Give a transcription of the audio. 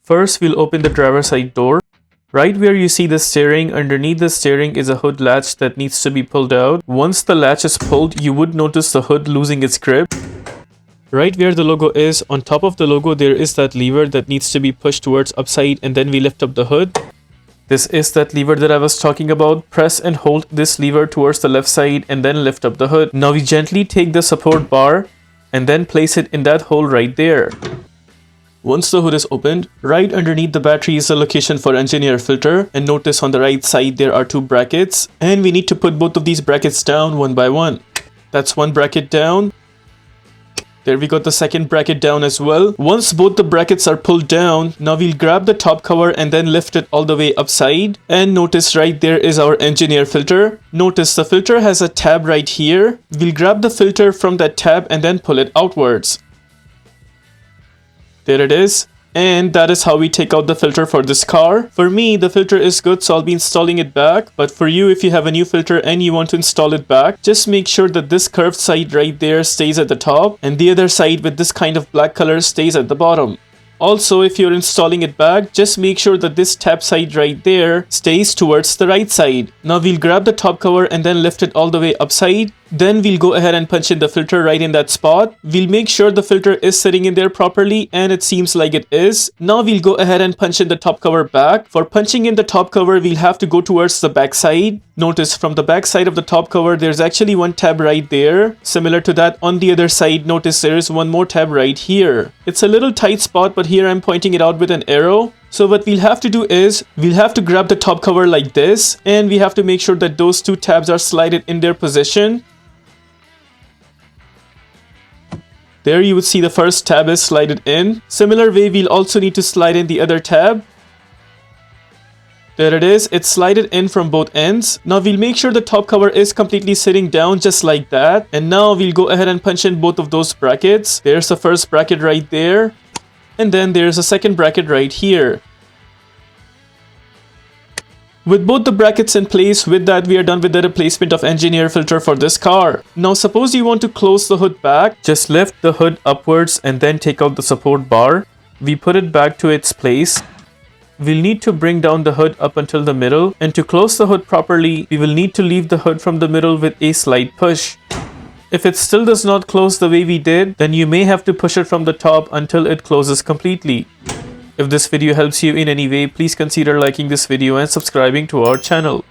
First, we'll open the driver's side door. Right where you see the steering, underneath the steering is a hood latch that needs to be pulled out. Once the latch is pulled, you would notice the hood losing its grip. Right where the logo is, on top of the logo, there is that lever that needs to be pushed towards upside, and then we lift up the hood. This is that lever that I was talking about. Press and hold this lever towards the left side and then lift up the hood. Now we gently take the support bar and then place it in that hole right there. Once the hood is opened, right underneath the battery is the location for engine air filter, and notice on the right side there are two brackets, and we need to put both of these brackets down one by one. That's one bracket down. There we got the second bracket down as well. Once both the brackets are pulled down, now we'll grab the top cover and then lift it all the way upside. And notice right there is our engine air filter. Notice the filter has a tab right here. We'll grab the filter from that tab and then pull it outwards. There it is. And that is how we take out the filter for this car. For me, the filter is good, so I'll be installing it back. But for you, if you have a new filter and you want to install it back, just make sure that this curved side right there stays at the top, and the other side with this kind of black color stays at the bottom. Also, if you're installing it back, just make sure that this tab side right there stays towards the right side. Now we'll grab the top cover and then lift it all the way upside. Then we'll go ahead and punch in the filter right in that spot. We'll make sure the filter is sitting in there properly, and it seems like it is. Now we'll go ahead and punch in the top cover back. For punching in the top cover, we'll have to go towards the back side. Notice from the back side of the top cover, there's actually one tab right there. Similar to that on the other side, notice there is one more tab right here. It's a little tight spot, but here I'm pointing it out with an arrow. So what we'll have to do is, we'll have to grab the top cover like this, and we have to make sure that those two tabs are slided in their position. There you would see the first tab is slided in. Similar way, we'll also need to slide in the other tab. There it is, it's slided in from both ends. Now we'll make sure the top cover is completely sitting down just like that. And now we'll go ahead and punch in both of those brackets. There's the first bracket right there. And then there's a second bracket right here. With both the brackets in place, with that we are done with the replacement of engine air filter for this car. Now suppose you want to close the hood back, just lift the hood upwards and then take out the support bar. We put it back to its place. We'll need to bring down the hood up until the middle, and to close the hood properly, we will need to leave the hood from the middle with a slight push. If it still does not close the way we did, then you may have to push it from the top until it closes completely. If this video helps you in any way, please consider liking this video and subscribing to our channel.